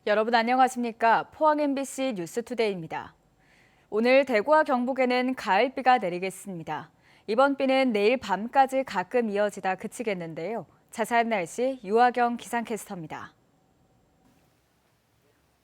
여러분 안녕하십니까? 포항 MBC 뉴스투데이입니다. 오늘 대구와 경북에는 가을비가 내리겠습니다. 이번 비는 내일 밤까지 가끔 이어지다 그치겠는데요. 자세한 날씨 유아경 기상캐스터입니다.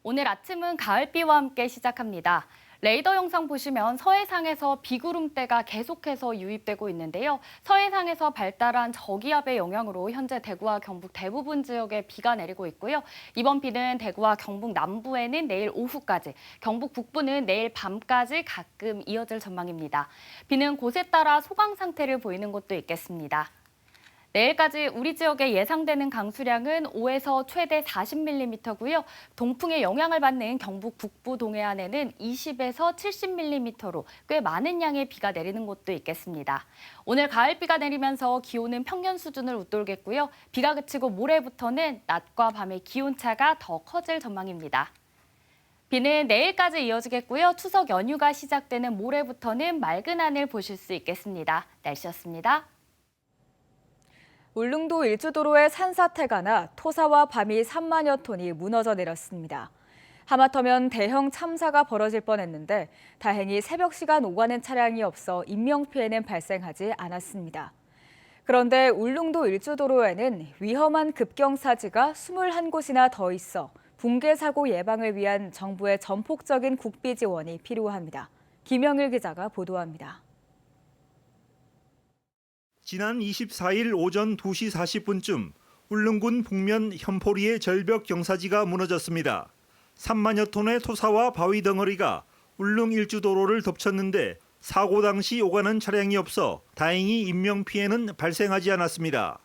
오늘 아침은 가을비와 함께 시작합니다. 레이더 영상 보시면 서해상에서 비구름대가 계속해서 유입되고 있는데요. 서해상에서 발달한 저기압의 영향으로 현재 대구와 경북 대부분 지역에 비가 내리고 있고요. 이번 비는 대구와 경북 남부에는 내일 오후까지, 경북 북부는 내일 밤까지 가끔 이어질 전망입니다. 비는 곳에 따라 소강 상태를 보이는 곳도 있겠습니다. 내일까지 우리 지역에 예상되는 강수량은 5에서 최대 40mm고요. 동풍의 영향을 받는 경북 북부 동해안에는 20에서 70mm로 꽤 많은 양의 비가 내리는 곳도 있겠습니다. 오늘 가을비가 내리면서 기온은 평년 수준을 웃돌겠고요. 비가 그치고 모레부터는 낮과 밤의 기온차가 더 커질 전망입니다. 비는 내일까지 이어지겠고요. 추석 연휴가 시작되는 모레부터는 맑은 하늘 보실 수 있겠습니다. 날씨였습니다. 울릉도 일주도로에 산사태가 나 토사와 밤이 3만여 톤이 무너져 내렸습니다. 하마터면 대형 참사가 벌어질 뻔했는데 다행히 새벽 시간 오가는 차량이 없어 인명피해는 발생하지 않았습니다. 그런데 울릉도 일주도로에는 위험한 급경사지가 21곳이나 더 있어 붕괴 사고 예방을 위한 정부의 전폭적인 국비 지원이 필요합니다. 김영일 기자가 보도합니다. 지난 24일 오전 2시 40분쯤 울릉군 북면 현포리의 절벽 경사지가 무너졌습니다. 3만여 톤의 토사와 바위 덩어리가 울릉 일주도로를 덮쳤는데 사고 당시 오가는 차량이 없어 다행히 인명피해는 발생하지 않았습니다.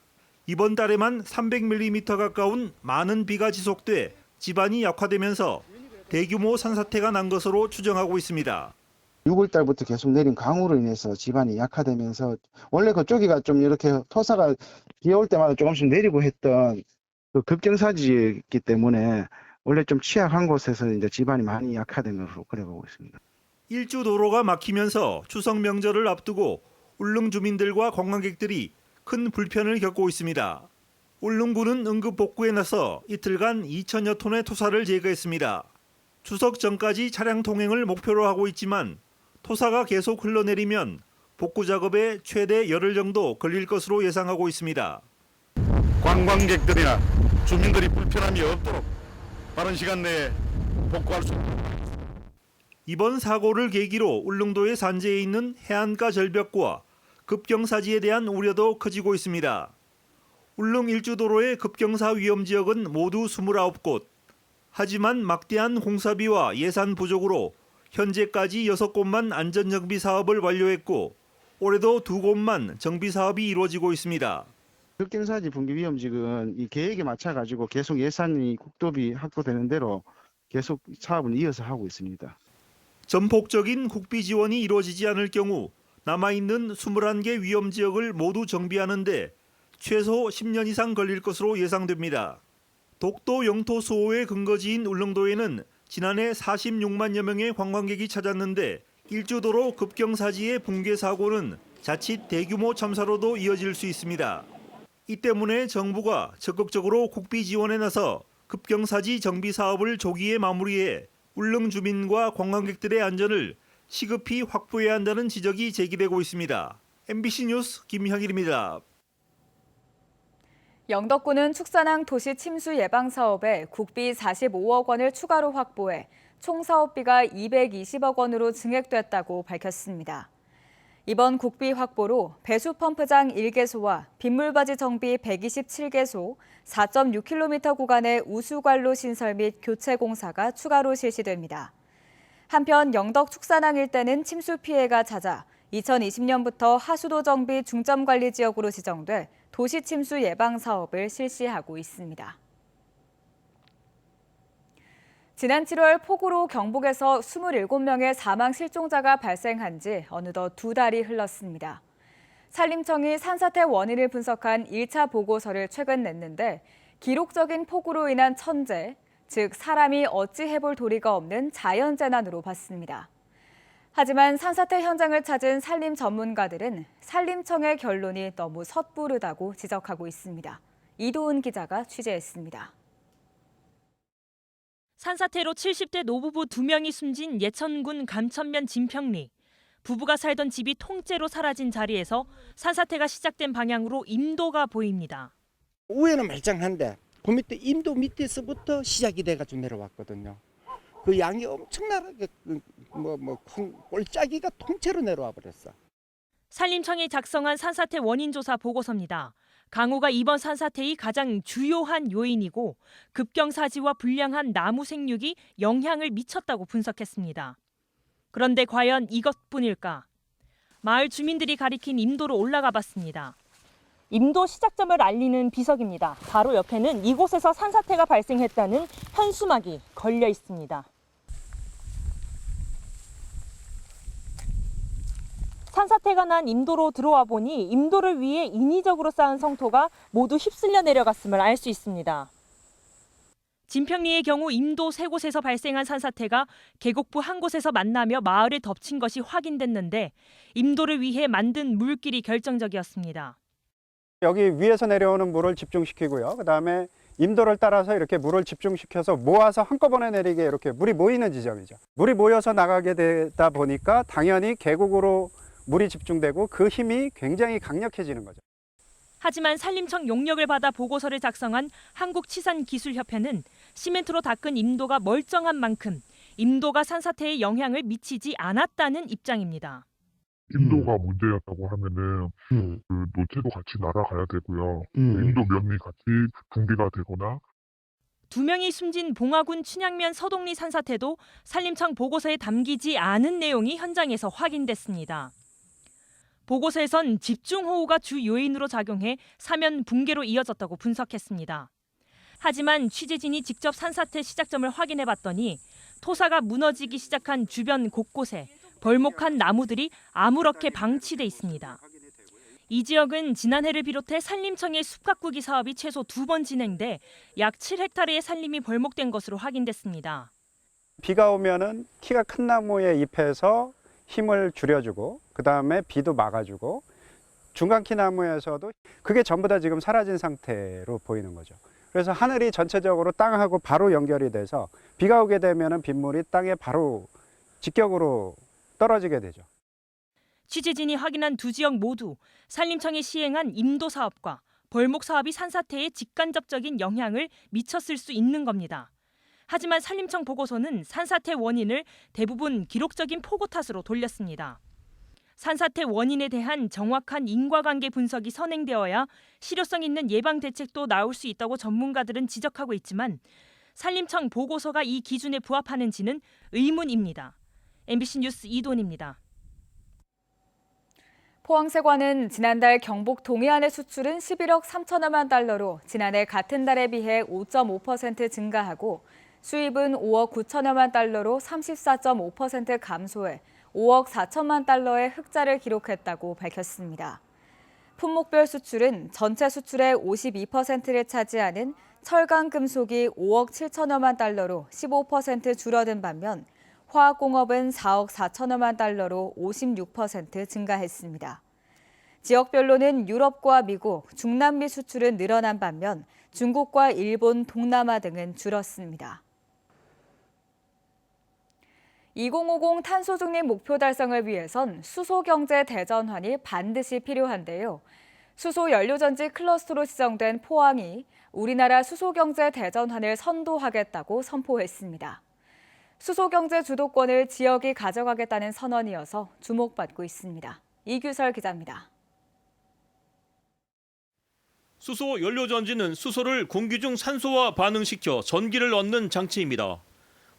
이번 달에만 300mm 가까운 많은 비가 지속돼 지반이 약화되면서 대규모 산사태가 난 것으로 추정하고 있습니다. 6월 달부터 계속 내린 강우로 인해서 지반이 약화되면서 원래 그쪽이가 좀 이렇게 토사가 비 올 때마다 조금씩 내리고 했던 그 급경사지이기 때문에 원래 좀 취약한 곳에서 이제 지반이 많이 약화된 것으로 그래 보고 있습니다. 일주도로가 막히면서 추석 명절을 앞두고 울릉 주민들과 관광객들이 큰 불편을 겪고 있습니다. 울릉군은 응급 복구에 나서 이틀간 2천여 톤의 토사를 제거했습니다. 추석 전까지 차량 통행을 목표로 하고 있지만 토사가 계속 흘러내리면 복구 작업에 최대 열흘 정도 걸릴 것으로 예상하고 있습니다. 관광객들이나 주민들이 불편함이 없도록 빠른 시간 내에 복구할 수 있도록 하겠습니다. 이번 사고를 계기로 울릉도의 산지에 있는 해안가 절벽과 급경사지에 대한 우려도 커지고 있습니다. 울릉 일주도로의 급경사 위험 지역은 모두 29곳. 하지만 막대한 공사비와 예산 부족으로 현재까지 6곳만 안전정비 사업을 완료했고 올해도 2곳만 정비 사업이 이루어지고 있습니다. 급경사지 붕괴 위험지역은 이 계획에 맞춰가지고 계속 예산이 국도비 확보되는 대로 계속 사업을 이어서 하고 있습니다. 전폭적인 국비 지원이 이루어지지 않을 경우 남아있는 21개 위험 지역을 모두 정비하는 데 최소 10년 이상 걸릴 것으로 예상됩니다. 독도 영토 수호의 근거지인 울릉도에는 지난해 46만여 명의 관광객이 찾았는데 일주도로 급경사지의 붕괴 사고는 자칫 대규모 참사로도 이어질 수 있습니다. 이 때문에 정부가 적극적으로 국비 지원에 나서 급경사지 정비 사업을 조기에 마무리해 울릉 주민과 관광객들의 안전을 시급히 확보해야 한다는 지적이 제기되고 있습니다. MBC 뉴스 김형일입니다. 영덕군은 축산항 도시 침수 예방 사업에 국비 45억 원을 추가로 확보해 총 사업비가 220억 원으로 증액됐다고 밝혔습니다. 이번 국비 확보로 배수 펌프장 1개소와 빗물바지 정비 127개소, 4.6km 구간의 우수관로 신설 및 교체 공사가 추가로 실시됩니다. 한편 영덕 축산항 일대는 침수 피해가 잦아 2020년부터 하수도 정비 중점 관리 지역으로 지정돼 도시 침수 예방 사업을 실시하고 있습니다. 지난 7월 폭우로 경북에서 27명의 사망 실종자가 발생한 지 어느덧 2달이 흘렀습니다. 산림청이 산사태 원인을 분석한 1차 보고서를 최근 냈는데 기록적인 폭우로 인한 천재, 즉 사람이 어찌 해볼 도리가 없는 자연재난으로 봤습니다. 하지만 산사태 현장을 찾은 산림 전문가들은 산림청의 결론이 너무 섣부르다고 지적하고 있습니다. 이도훈 기자가 취재했습니다. 산사태로 70대 노부부 2명이 숨진 예천군 감천면 진평리. 부부가 살던 집이 통째로 사라진 자리에서 산사태가 시작된 방향으로 임도가 보입니다. 위에는 말짱한데 그 밑에 임도 밑에서부터 시작이 돼가지고 내려왔거든요. 그 양이 엄청나게 큰 꼴짜기가 통째로 내려와 버렸어. 산림청이 작성한 산사태 원인 조사 보고서입니다. 강우가 이번 산사태의 가장 주요한 요인이고 급경사지와 불량한 나무 생육이 영향을 미쳤다고 분석했습니다. 그런데 과연 이것뿐일까? 마을 주민들이 가리킨 임도로 올라가 봤습니다. 임도 시작점을 알리는 비석입니다. 바로 옆에는 이곳에서 산사태가 발생했다는 현수막이 걸려 있습니다. 산사태가 난 임도로 들어와 보니 임도를 위해 인위적으로 쌓은 성토가 모두 휩쓸려 내려갔음을 알 수 있습니다. 진평리의 경우 임도 3곳에서 발생한 산사태가 계곡부 한 곳에서 만나며 마을을 덮친 것이 확인됐는데 임도를 위해 만든 물길이 결정적이었습니다. 여기 위에서 내려오는 물을 집중시키고요. 그다음에 임도를 따라서 이렇게 물을 집중시켜서 모아서 한꺼번에 내리게 이렇게 물이 모이는 지점이죠. 물이 모여서 나가게 되다 보니까 당연히 계곡으로 물이 집중되고 그 힘이 굉장히 강력해지는 거죠. 하지만 산림청 용역을 받아 보고서를 작성한 한국치산기술협회는 시멘트로 닦은 임도가 멀쩡한 만큼 임도가 산사태에 영향을 미치지 않았다는 입장입니다. 임도가 문제였다고 하면은 그 노체도 같이 날아가야 되고요. 임도 면이 같이 붕괴가 되거나 2명이 숨진 봉화군 춘향면 서동리 산사태도 산림청 보고서에 담기지 않은 내용이 현장에서 확인됐습니다. 보고서에선 집중호우가 주 요인으로 작용해 사면 붕괴로 이어졌다고 분석했습니다. 하지만 취재진이 직접 산사태 시작점을 확인해봤더니 토사가 무너지기 시작한 주변 곳곳에 벌목한 나무들이 아무렇게 방치돼 있습니다. 이 지역은 지난해를 비롯해 산림청의 숲가꾸기 사업이 최소 2번 진행돼 약 7헥타르의 산림이 벌목된 것으로 확인됐습니다. 비가 오면은 키가 큰 나무의 잎에서 힘을 줄여주고 그다음에 비도 막아주고 중간 키 나무에서도 그게 전부 다 지금 사라진 상태로 보이는 거죠. 그래서 하늘이 전체적으로 땅하고 바로 연결이 돼서 비가 오게 되면은 빗물이 땅에 바로 직격으로 떨어지게 되죠. 취재진이 확인한 2지역 모두 산림청이 시행한 임도 사업과 벌목 사업이 산사태에 직간접적인 영향을 미쳤을 수 있는 겁니다. 하지만 산림청 보고서는 산사태 원인을 대부분 기록적인 폭우 탓으로 돌렸습니다. 산사태 원인에 대한 정확한 인과관계 분석이 선행되어야 실효성 있는 예방 대책도 나올 수 있다고 전문가들은 지적하고 있지만 산림청 보고서가 이 기준에 부합하는지는 의문입니다. MBC 뉴스 이돈입니다. 포항세관은 지난달 경북 동해안의 수출은 11억 3천여만 달러로 지난해 같은 달에 비해 5.5% 증가하고 수입은 5억 9천여만 달러로 34.5% 감소해 5억 4천만 달러의 흑자를 기록했다고 밝혔습니다. 품목별 수출은 전체 수출의 52%를 차지하는 철강 금속이 5억 7천여만 달러로 15% 줄어든 반면 화학공업은 4억 4천여만 달러로 56% 증가했습니다. 지역별로는 유럽과 미국, 중남미 수출은 늘어난 반면 중국과 일본, 동남아 등은 줄었습니다. 2050 탄소 중립 목표 달성을 위해선 수소경제 대전환이 반드시 필요한데요. 수소 연료전지 클러스터로 지정된 포항이 우리나라 수소경제 대전환을 선도하겠다고 선포했습니다. 수소경제 주도권을 지역이 가져가겠다는 선언이어서 주목받고 있습니다. 이규설 기자입니다. 수소 연료전지는 수소를 공기 중 산소와 반응시켜 전기를 얻는 장치입니다.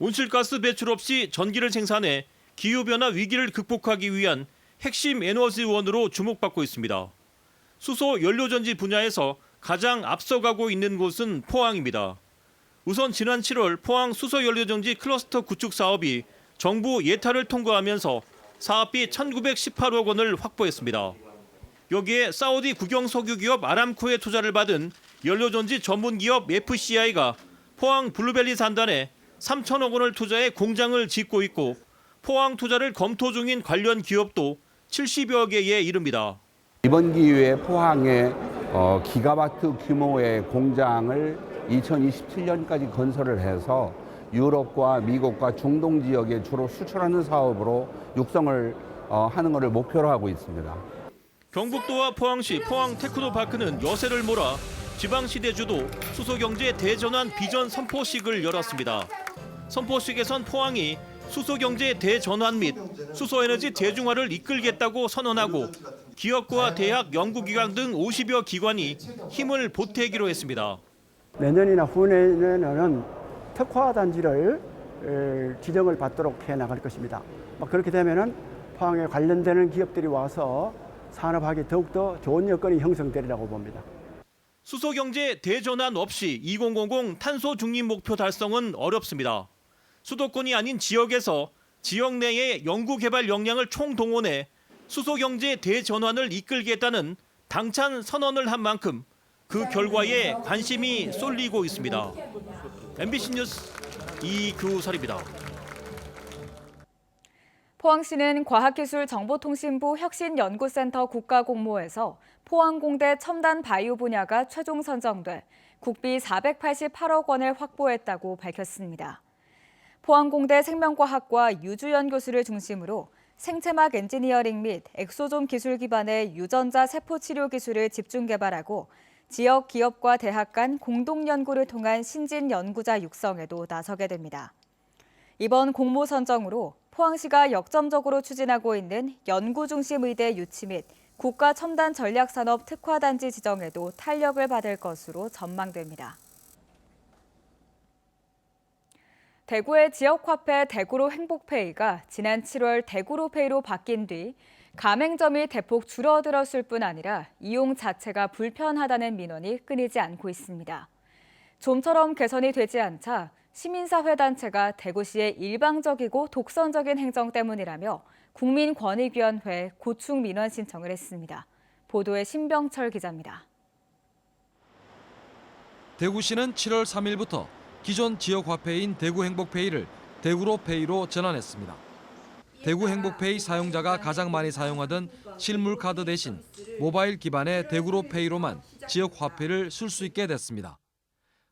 온실가스 배출 없이 전기를 생산해 기후변화 위기를 극복하기 위한 핵심 에너지원으로 주목받고 있습니다. 수소 연료전지 분야에서 가장 앞서가고 있는 곳은 포항입니다. 우선 지난 7월 포항 수소연료전지 클러스터 구축 사업이 정부 예타를 통과하면서 사업비 1,918억 원을 확보했습니다. 여기에 사우디 국영석유기업 아람코의 투자를 받은 연료전지 전문기업 FCI가 포항 블루밸리 산단에 3천억 원을 투자해 공장을 짓고 있고 포항 투자를 검토 중인 관련 기업도 70여 개에 이릅니다. 이번 기회에 포항에 기가와트 규모의 공장을 2027년까지 건설을 해서 유럽과 미국과 중동 지역에 주로 수출하는 사업으로 육성을 하는 것을 목표로 하고 있습니다. 경북도와 포항시 포항 테크노파크는 여세를 몰아 지방시대주도 수소경제 대전환 비전 선포식을 열었습니다. 선포식에선 포항이 수소경제 대전환 및 수소에너지 대중화를 이끌겠다고 선언하고 기업과 대학, 연구기관 등 50여 기관이 힘을 보태기로 했습니다. 내년이나 후내년에는 특화 단지를 지정을 받도록 해 나갈 것입니다. 그렇게 되면은 포항에 관련되는 기업들이 와서 산업하기 더욱더 좋은 여건이 형성되리라고 봅니다. 수소경제 대전환 없이 2050 탄소 중립 목표 달성은 어렵습니다. 수도권이 아닌 지역에서 지역 내의 연구개발 역량을 총동원해 수소경제 대전환을 이끌겠다는 당찬 선언을 한 만큼 그 결과에 관심이 쏠리고 있습니다. MBC 뉴스 이규설입니다. 포항시는 과학기술정보통신부 혁신연구센터 국가공모에서 포항공대 첨단 바이오 분야가 최종 선정돼 국비 488억 원을 확보했다고 밝혔습니다. 포항공대 생명과학과 유주연 교수를 중심으로 생체막 엔지니어링 및 엑소존 기술 기반의 유전자 세포 치료 기술을 집중 개발하고 지역 기업과 대학 간 공동 연구를 통한 신진 연구자 육성에도 나서게 됩니다. 이번 공모 선정으로 포항시가 역점적으로 추진하고 있는 연구 중심 의대 유치 및 국가 첨단 전략 산업 특화 단지 지정에도 탄력을 받을 것으로 전망됩니다. 대구의 지역화폐 대구로 행복페이가 지난 7월 대구로페이로 바뀐 뒤 가맹점이 대폭 줄어들었을 뿐 아니라 이용 자체가 불편하다는 민원이 끊이지 않고 있습니다. 좀처럼 개선이 되지 않자 시민사회단체가 대구시의 일방적이고 독선적인 행정 때문이라며 국민권익위원회에 고충 민원 신청을 했습니다. 보도에 신병철 기자입니다. 대구시는 7월 3일부터 기존 지역화폐인 대구행복페이를 대구로페이로 전환했습니다. 대구행복페이 사용자가 가장 많이 사용하던 실물카드 대신 모바일 기반의 대구로페이로만 지역화폐를 쓸 수 있게 됐습니다.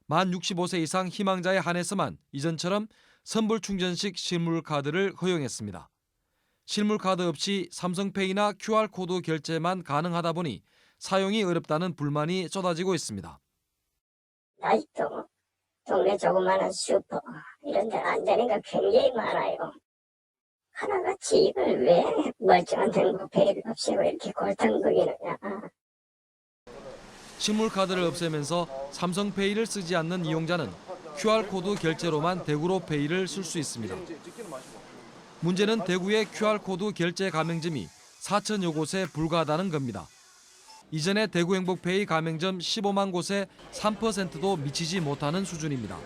만 65세 이상 희망자에 한해서만 이전처럼 선불 충전식 실물카드를 허용했습니다. 실물카드 없이 삼성페이나 QR코드 결제만 가능하다 보니 사용이 어렵다는 불만이 쏟아지고 있습니다. 아직도 동네 조그마한 슈퍼 이런 데는 안 되는 게 굉장히 많아요. 하나같이 이걸 왜 멀쩡한 행복페이를 없애고 이렇게 골탕먹이느냐. 실물카드를 없애면서 삼성페이를 쓰지 않는 이용자는 QR코드 결제로만 대구로페이를 쓸 수 있습니다. 문제는 대구의 QR코드 결제 가맹점이 4천여 곳에 불과하다는 겁니다. 이전에 대구행복페이 가맹점 15만 곳에 3%도 미치지 못하는 수준입니다.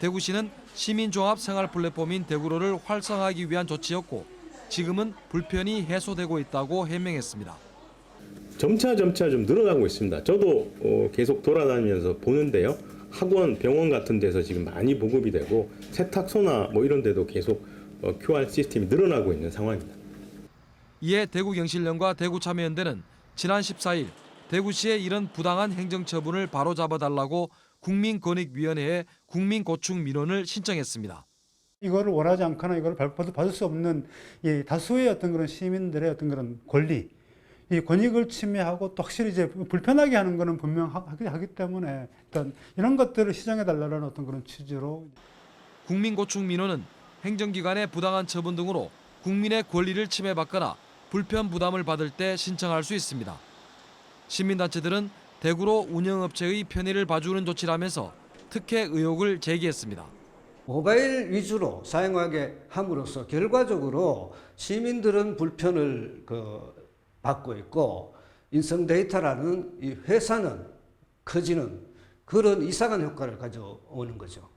대구시는 시민종합생활 플랫폼인 대구로를 활성화하기 위한 조치였고 지금은 불편이 해소되고 있다고 해명했습니다. 점차 좀 늘어나고 있습니다. 저도 계속 돌아다니면서 보는데요. 학원, 병원 같은 데서 지금 많이 보급이 되고 세탁소나 이런 데도 계속 QR 시스템이 늘어나고 있는 상황입니다. 이에 대구경실련과 대구참여연대는 지난 14일 대구시의 이런 부당한 행정처분을 바로잡아달라고 국민권익위원회에 국민고충 민원을 신청했습니다. 이거를 원하지 않거나 이걸 받을 수 없는 이 다수의 어떤 그런 시민들의 어떤 그런 권리, 이 권익을 침해하고 또 확실히 이제 불편하게 하는 거는 분명하기 때문에 일단 이런 것들을 시정해 달라는 어떤 그런 취지로. 국민고충 민원은 행정기관의 부당한 처분 등으로 국민의 권리를 침해받거나 불편 부담을 받을 때 신청할 수 있습니다. 시민단체들은 대구로 운영업체의 편의를 봐주는 조치라면서 특혜 의혹을 제기했습니다. 모바일 위주로 사용하게 함으로써 결과적으로 시민들은 불편을 받고 있고 인성 데이터라는 이 회사는 커지는 그런 이상한 효과를 가져오는 거죠.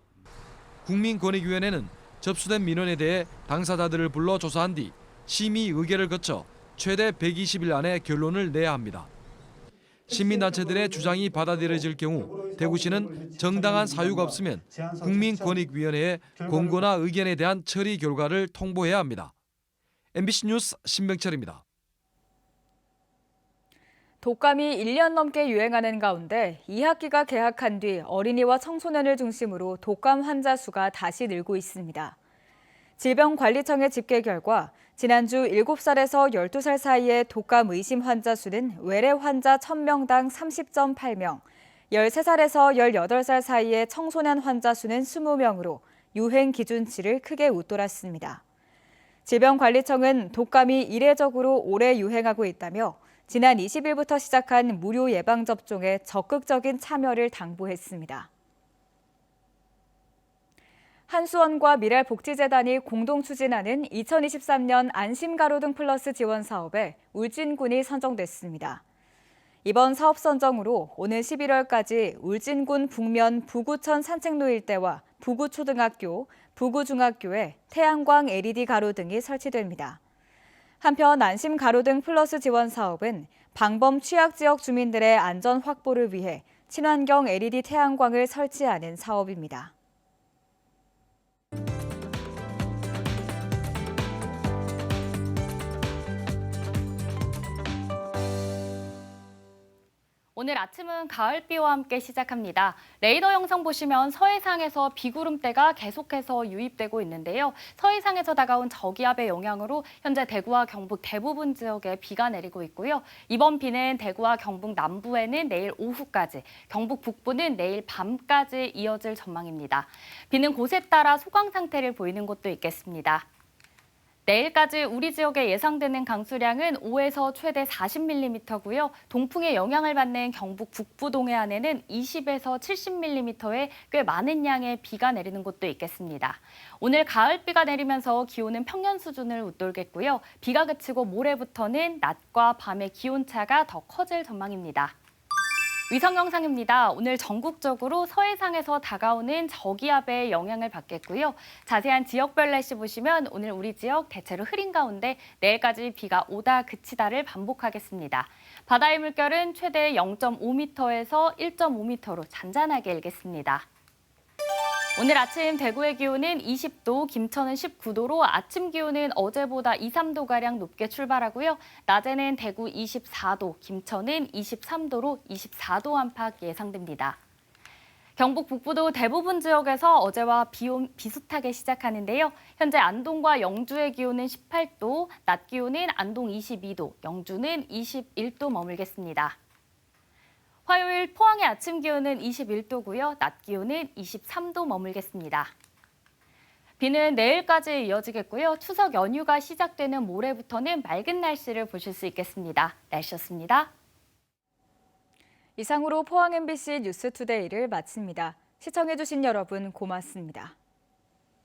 국민권익위원회는 접수된 민원에 대해 당사자들을 불러 조사한 뒤 심의 의결을 거쳐 최대 120일 안에 결론을 내야 합니다. 시민단체들의 주장이 받아들여질 경우 대구시는 정당한 사유가 없으면 국민권익위원회에 공고나 의견에 대한 처리 결과를 통보해야 합니다. MBC 뉴스 신병철입니다. 독감이 1년 넘게 유행하는 가운데 2학기가 개학한 뒤 어린이와 청소년을 중심으로 독감 환자 수가 다시 늘고 있습니다. 질병관리청의 집계 결과 지난주 7살에서 12살 사이의 독감 의심 환자 수는 외래 환자 1000명당 30.8명, 13살에서 18살 사이의 청소년 환자 수는 20명으로 유행 기준치를 크게 웃돌았습니다. 질병관리청은 독감이 이례적으로 오래 유행하고 있다며 지난 20일부터 시작한 무료 예방접종에 적극적인 참여를 당부했습니다. 한수원과 미랄복지재단이 공동 추진하는 2023년 안심가로등 플러스 지원 사업에 울진군이 선정됐습니다. 이번 사업 선정으로 오는 11월까지 울진군 북면 부구천 산책로 일대와 부구초등학교, 부구중학교에 태양광 LED 가로등이 설치됩니다. 한편 안심 가로등 플러스 지원 사업은 방범 취약 지역 주민들의 안전 확보를 위해 친환경 LED 태양광을 설치하는 사업입니다. 오늘 아침은 가을비와 함께 시작합니다. 레이더 영상 보시면 서해상에서 비구름대가 계속해서 유입되고 있는데요. 서해상에서 다가온 저기압의 영향으로 현재 대구와 경북 대부분 지역에 비가 내리고 있고요. 이번 비는 대구와 경북 남부에는 내일 오후까지, 경북 북부는 내일 밤까지 이어질 전망입니다. 비는 곳에 따라 소강 상태를 보이는 곳도 있겠습니다. 내일까지 우리 지역에 예상되는 강수량은 5에서 최대 40mm고요. 동풍의 영향을 받는 경북 북부 동해안에는 20에서 70mm의 꽤 많은 양의 비가 내리는 곳도 있겠습니다. 오늘 가을비가 내리면서 기온은 평년 수준을 웃돌겠고요. 비가 그치고 모레부터는 낮과 밤의 기온차가 더 커질 전망입니다. 위성 영상입니다. 오늘 전국적으로 서해상에서 다가오는 저기압의 영향을 받겠고요. 자세한 지역별 날씨 보시면 오늘 우리 지역 대체로 흐린 가운데 내일까지 비가 오다 그치다를 반복하겠습니다. 바다의 물결은 최대 0.5m에서 1.5m로 잔잔하게 일겠습니다. 오늘 아침 대구의 기온은 20도, 김천은 19도로 아침 기온은 어제보다 2, 3도가량 높게 출발하고요. 낮에는 대구 24도, 김천은 23도로 24도 안팎 예상됩니다. 경북 북부도 대부분 지역에서 어제와 비온 비슷하게 시작하는데요. 현재 안동과 영주의 기온은 18도, 낮 기온은 안동 22도, 영주는 21도 머물겠습니다. 화요일 포항의 아침 기온은 21도고요. 낮 기온은 23도 머물겠습니다. 비는 내일까지 이어지겠고요. 추석 연휴가 시작되는 모레부터는 맑은 날씨를 보실 수 있겠습니다. 날씨였습니다. 이상으로 포항 MBC 뉴스투데이를 마칩니다. 시청해주신 여러분 고맙습니다.